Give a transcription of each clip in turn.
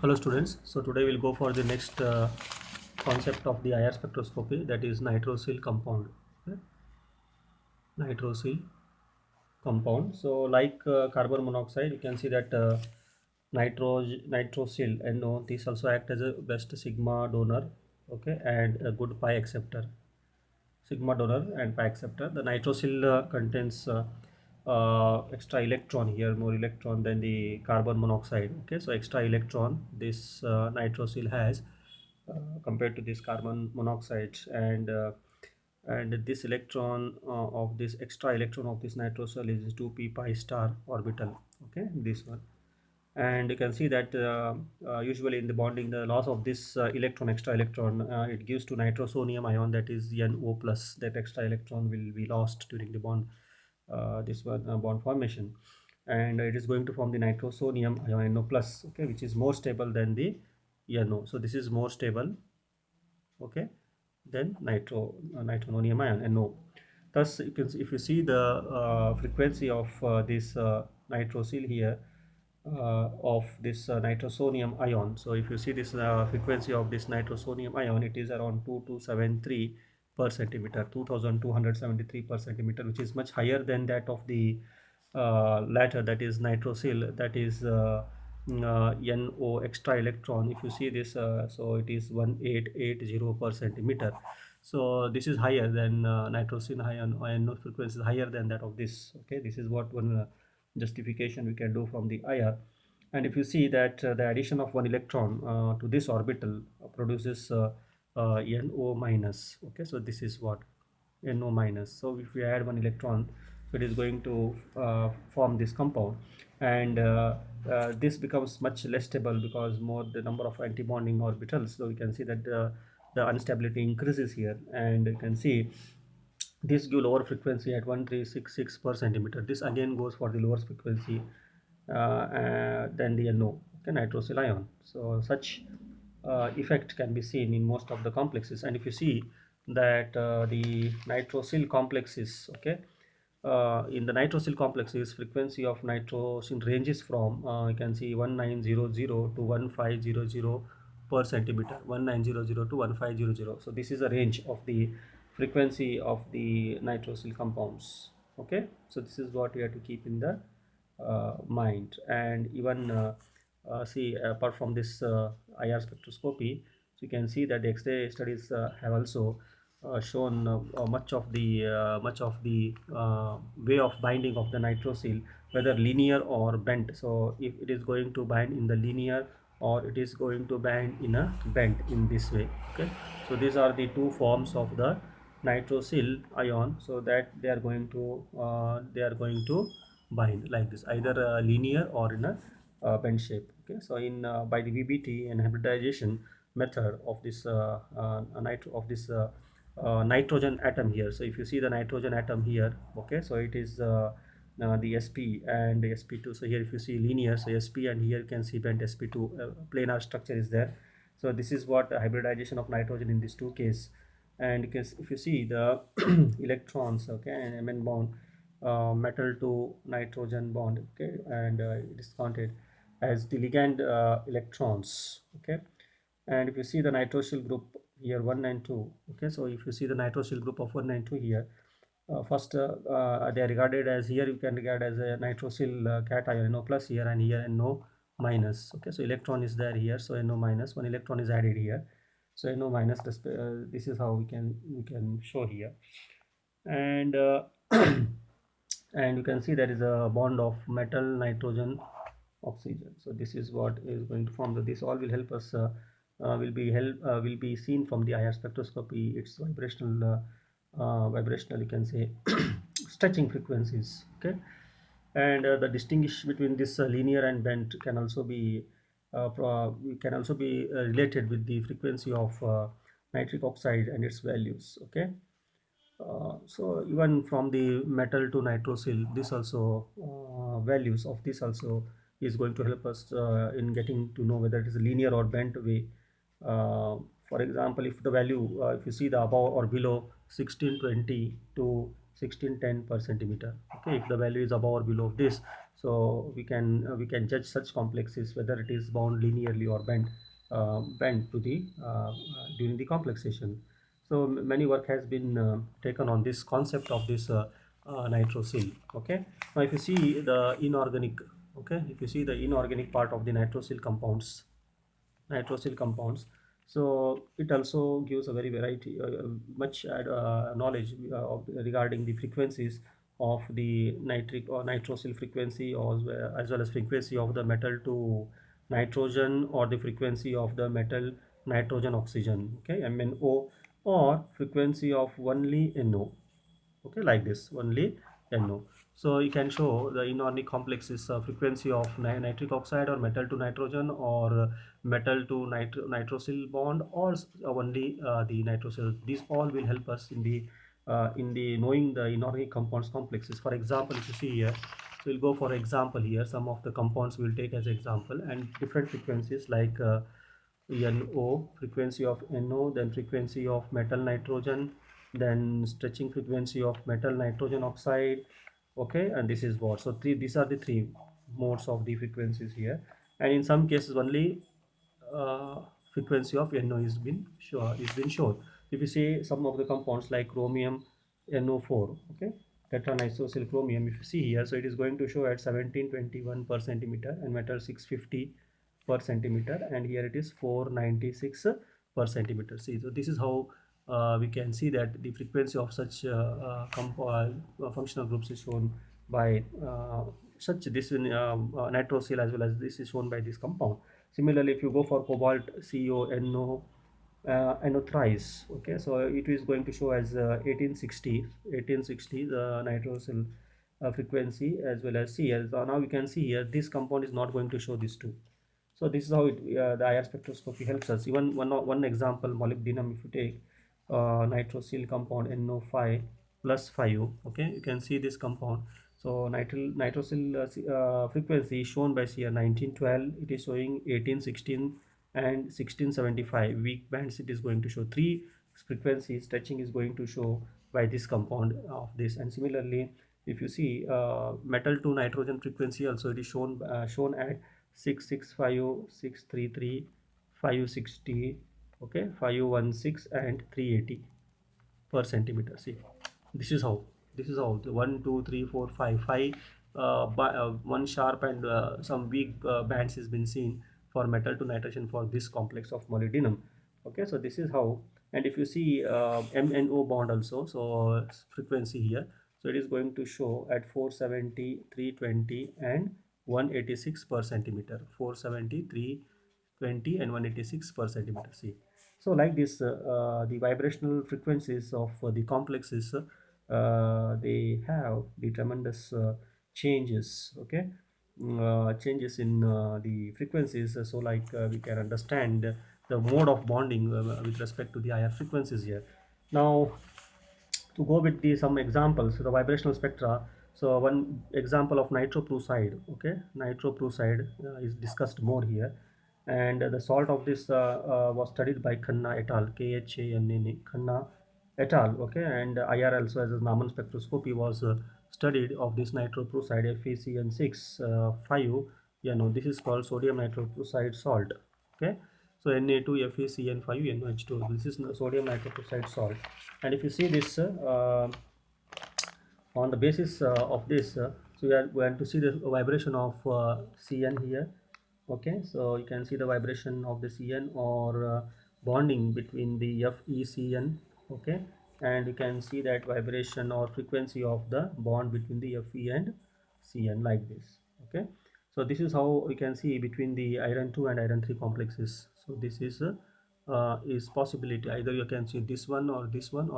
Hello students, so today we'll go for the next concept of the IR spectroscopy, that is nitrosyl compound. Okay? Nitrosyl compound. So like carbon monoxide, you can see that nitrosyl NO, this also act as a best sigma donor, okay, and a good pi acceptor. Sigma donor and pi acceptor. The nitrosyl contains extra electron here, more electron than the carbon monoxide. Okay, so extra electron this nitrosyl has compared to this carbon monoxide, and this electron of this extra electron of this nitrosyl is 2p pi star orbital. Okay, this one. And you can see that usually in the bonding, the loss of this electron, extra electron, it gives to nitrosonium ion, that is NO plus. That extra electron will be lost during the bond, this one bond formation, and it is going to form the nitrosonium ion NO plus, okay, which is more stable than the NO. So this is more stable, okay, then nitronium ion NO. Thus you can see, if you see the frequency of this nitrosyl here, of this nitrosonium ion. So if you see this frequency of this nitrosonium ion, it is around 2273 per centimeter, 2273 per centimeter, which is much higher than that of the latter, that is nitrosyl, that is NO extra electron. If you see this, so it is 1880 per centimeter. So this is higher than nitrosyl ion frequency is higher than that of this. Okay, this is what one justification we can do from the IR. And if you see that the addition of one electron to this orbital produces NO minus. Okay, so this is what NO minus. So if we add one electron, so it is going to form this compound, and this becomes much less stable because more the number of antibonding orbitals. So you can see that the instability increases here, and you can see this give lower frequency at 1366 per centimeter. This again goes for the lower frequency than the NO, okay, nitrosyl ion. So such effect can be seen in most of the complexes. And if you see that the nitrosyl complexes, okay, in the nitrosyl complexes, frequency of nitrosyl ranges from you can see 1900 to 1500 per centimeter, 1900 to 1500. So this is a range of the frequency of the nitrosyl compounds. Okay, so this is what we have to keep in the mind. And even see, apart from this IR spectroscopy, so you can see that the X-ray studies have also shown much of the way of binding of the nitrosyl, whether linear or bent. So if it is going to bind in the linear, or it is going to bind in a bent in this way. Okay, so these are the two forms of the nitrosyl ion, so that they are going to bind like this, either linear or in a bend shape. Okay, so in by the VBT and hybridization method of this nitrogen atom here. So if you see the nitrogen atom here, okay, so it is the sp and the sp2. So here if you see linear, so sp, and here you can see bent sp2, planar structure is there. So this is what hybridization of nitrogen in these two case. And because if you see the electrons, okay, and Mn bond, metal to nitrogen bond, okay, and it is counted as the ligand electrons. Okay, and if you see the nitrosyl group here 192, okay, so if you see the nitrosyl group of 192 here, first they are regarded as, here you can regard as a nitrosyl cation NO plus here, and here NO minus. Okay, so electron is there here, so NO minus, one electron is added here, so NO minus. This is how we can show here. And and you can see there is a bond of metal, nitrogen, oxygen. So this is what is going to form this all will help us, will be seen from the IR spectroscopy. It's vibrational, you can say, stretching frequencies. Okay, and the distinguish between this linear and bent can also be related with the frequency of nitric oxide and its values. Okay, so even from the metal to nitrosyl, this also values of this also is going to help us in getting to know whether it is a linear or bent way. For example, if the value, if you see the above or below 1620 to 1610 per centimeter, okay, if the value is above or below this, So we can judge such complexes whether it is bound linearly or bent to the during the complexation. So many work has been taken on this concept of this nitrosyl. Okay, now if you see the inorganic, okay, if you see the inorganic part of the nitrosyl compounds, so it also gives a very variety much knowledge regarding the frequencies of the nitric or nitrosyl frequency, or as well as frequency of the metal to nitrogen, or the frequency of the metal nitrogen oxygen, okay, MnO, or frequency of only NO, okay, like this only NO. So you can show the inorganic complex is frequency of nitric oxide, or metal to nitrogen, or metal to nitrosyl bond, or only the nitrosyl. These all will help us in the knowing the inorganic compounds complexes. For example, if you see here, so we'll go for example here. Some of the compounds we'll take as example, and different frequencies like NO, frequency of NO, then frequency of metal nitrogen, then stretching frequency of metal nitrogen oxide, okay, and this is what. So these are the three modes of the frequencies here, and in some cases only uh, frequency of NO is been shown. If you see some of the compounds like chromium NO4, okay, tetranisosyl chromium, if you see here, so it is going to show at 1721 per centimeter, and metal 650 per centimeter, and here it is 496 per centimeter. See, so this is how we can see that the frequency of such functional groups is shown by such this nitrosyl, as well as this is shown by this compound. Similarly, if you go for cobalt CONO NO thrice, okay, so it is going to show as 1860 the nitrosyl frequency, as well as Cl. So now we can see here this compound is not going to show these two. So this is how the IR spectroscopy helps us. Even one example, molybdenum, if you take nitrosyl compound NO5 plus 5, okay, you can see this compound. So nitrosyl frequency shown by here 1912, it is showing 1816 and 1675 weak bands. It is going to show three frequencies. Stretching is going to show by this compound of this. And similarly, if you see metal to nitrogen frequency also, it is shown at 665, 633, 560, okay, 516 and 380 per centimeter. See, this is how the 1 2 3 4 5 5 one sharp and some weak bands has been seen for metal to nitrogen for this complex of molybdenum. Okay, so this is how. And if you see MnO bond also, so frequency here, so it is going to show at 470, 320 and 186 per centimeter. 470, 320 and 186 per centimeter. See, so like this the vibrational frequencies of the complexes, they have the tremendous changes, okay, changes in the frequencies. So like we can understand the mode of bonding with respect to the higher frequencies here. Now, to go with the some examples, the vibrational spectra. So one example of nitroprusside, okay, nitroprusside is discussed more here, and the salt of this was studied by Khanna et al. Khanna, Khanna et al. Okay, and IR also as a Raman spectroscopy was studied of this nitroprusside FeCN6 5. This is called sodium nitroprusside salt. Okay, so Na2 FeCN5 NOH2. This is sodium nitroprusside salt. And if you see this on the basis of this, so we are going to see the vibration of Cn here. Okay, so you can see the vibration of the Cn, or bonding between the FeCN. Okay, and you can see that vibration or frequency of the bond between the Fe and Cn, like this. Okay, so this is how we can see between the iron 2 and iron 3 complexes. So this is possibility, either you can see this one, or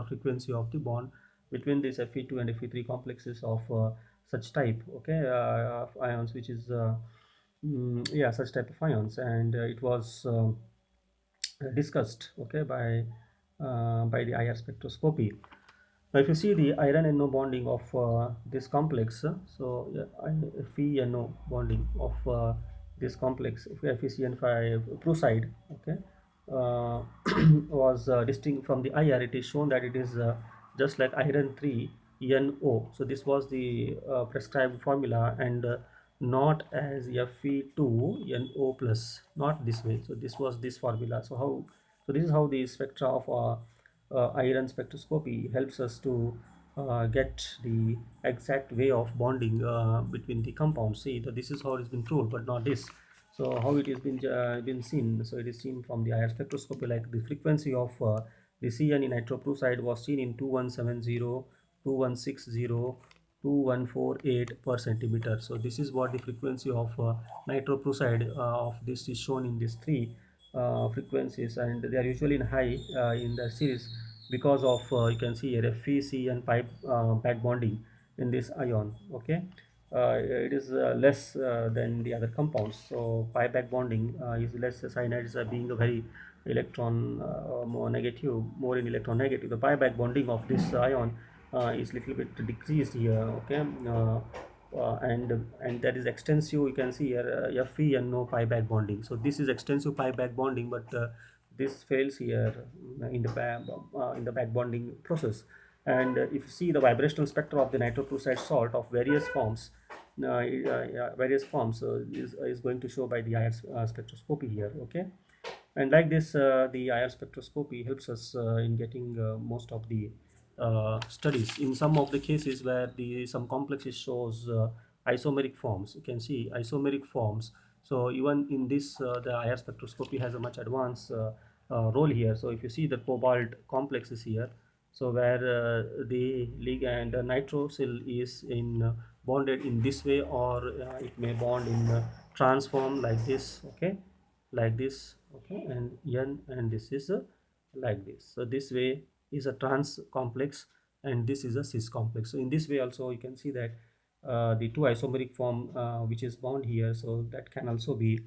frequency of the bond between this Fe2 and Fe3 complexes of such type, okay, of ions, which is yeah, such type of ions. And it was discussed, okay, by the IR spectroscopy. Now if you see the iron NO bonding of this complex, so FeNO bonding of this complex, FeCN5 prusside, okay, was distinct from the IR. It is shown that it is just like iron 3 NO. So this was the prescribed formula, and not as Fe2NO plus, not this way. So this was this formula. So this is how the spectra of iron spectroscopy helps us to get the exact way of bonding between the compounds. See, this is how it's been proved, but not this. So how it has been seen? So it is seen from the IR spectroscopy, like the frequency of the CN in nitroprusside was seen in 2170, 2160, 2148 per centimeter. So this is what the frequency of nitroprusside of this is shown in these three frequencies, and they are usually in high in the series because of you can see here FeC and pi back bonding in this ion. Okay, it is less than the other compounds. So pi back bonding is less. Cyanides being a very electron more negative, more in electron negative. The pi back bonding of this ion is little bit decreased here. Okay, and that is extensive. You can see here Fe and no pi back bonding. So this is extensive pi back bonding, but this fails here in the back bonding process. And if you see the vibrational spectra of the nitroprusside salt of various forms, is going to show by the IR spectroscopy here. Okay, and like this the IR spectroscopy helps us in getting most of the studies. In some of the cases where the some complexes shows isomeric forms, you can see isomeric forms. So even in this the IR spectroscopy has a much advanced role here. So if you see the cobalt complex is here, so where the ligand nitrosyl is in bonded in this way, or it may bond in transform like this. Okay, like this. Okay, and N, and this is like this. So this way is a trans complex, and this is a cis complex. So in this way also you can see that the two isomeric form which is bound here, so that can also be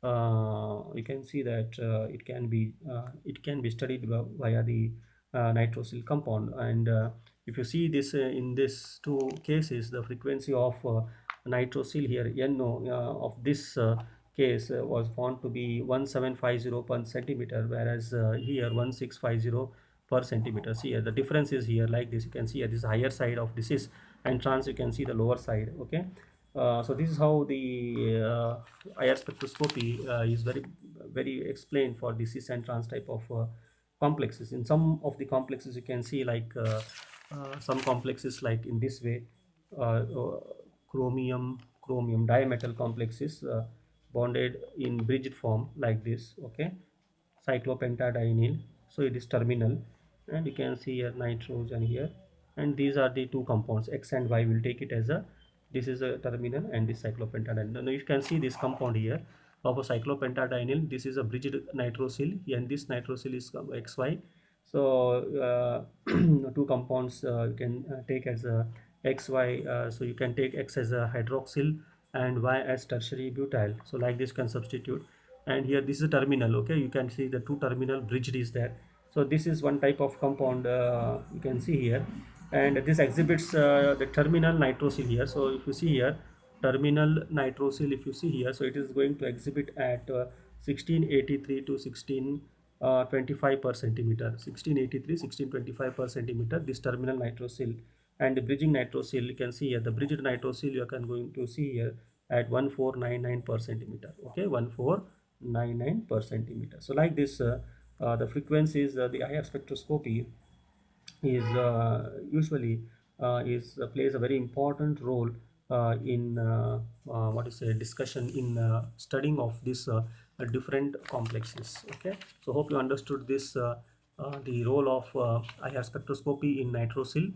you can see that it can be studied via the nitrosyl compound. And if you see this in these two cases, the frequency of nitrosyl here NO of this case was found to be 1750 per centimeter, whereas here 1650 per centimeter. See here the difference is here like this. You can see here this higher side of this is, and trans you can see the lower side. Okay, so this is how the IR spectroscopy is very explained for the cis and trans type of complexes. In some of the complexes you can see like some complexes like in this way, uh, uh, chromium dimetal complexes bonded in bridged form like this. Okay, cyclopentadienyl. So it is terminal, and you can see here nitrogen here, and these are the two compounds X and Y. Will take it as a, this is a terminal and this cyclopentadienyl. Now you can see this compound here of a cyclopentadienyl. This is a bridged nitrosyl, and this nitrosyl is XY. So two compounds you can take as a XY. So you can take X as a hydroxyl and Y as tertiary butyl. So like this can substitute, and here this is a terminal. Okay, you can see the two terminal bridged is there. So this is one type of compound you can see here, and this exhibits the terminal nitrosyl here. So if you see here terminal nitrosyl, if you see here, so it is going to exhibit at 1683 to 1625 per centimeter. 1683 1625 per centimeter, this terminal nitrosyl. And the bridging nitrosyl, you can see here the bridged nitrosyl you can going to see here at 1499 per centimeter. Okay, 1499 per centimeter. So like this the frequencies the IR spectroscopy is usually plays a very important role in what is a discussion in studying of this different complexes. Okay, so hope you understood this the role of IR spectroscopy in nitrosyl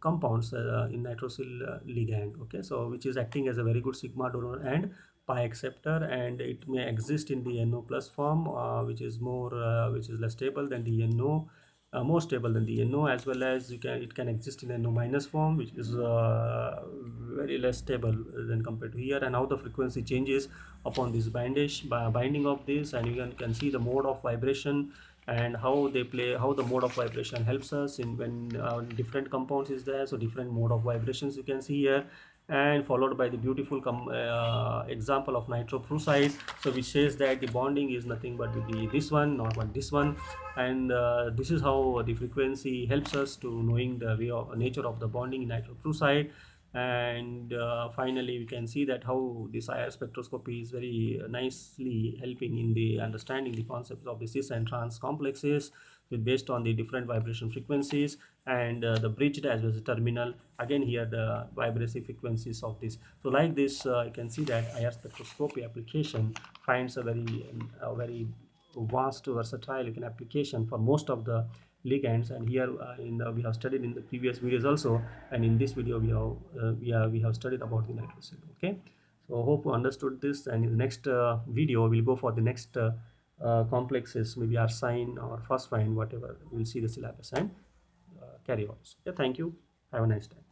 compounds in nitrosyl ligand. Okay, so which is acting as a very good sigma donor and pi acceptor, and it may exist in the NO plus form, which is less stable than the NO, more stable than the NO, as well as it can exist in NO minus form, which is very less stable than compared to here. And how the frequency changes upon this binding of this, and you can see the mode of vibration and how they play, how the mode of vibration helps us in when different compounds is there. So different mode of vibrations you can see here, and followed by the beautiful example of nitroprusside, so which says that the bonding is nothing but with the this one, not but this one. And this is how the frequency helps us to knowing the way of nature of the bonding in nitroprusside. And finally we can see that how this IR spectroscopy is very nicely helping in the understanding the concepts of the cis and trans complexes based on the different vibration frequencies, and the bridged as well as the terminal, again here the vibration frequencies of this. So like this you can see that IR spectroscopy application finds a very vast versatile application for most of the ligands. And here we have studied in the previous videos also, and in this video we have studied about the nitrosil. Okay, so hope you understood this, and in the next video we'll go for the next complexes, maybe arsine or phosphine, whatever. We'll see the syllabus and carry on. Yeah, thank you, have a nice time.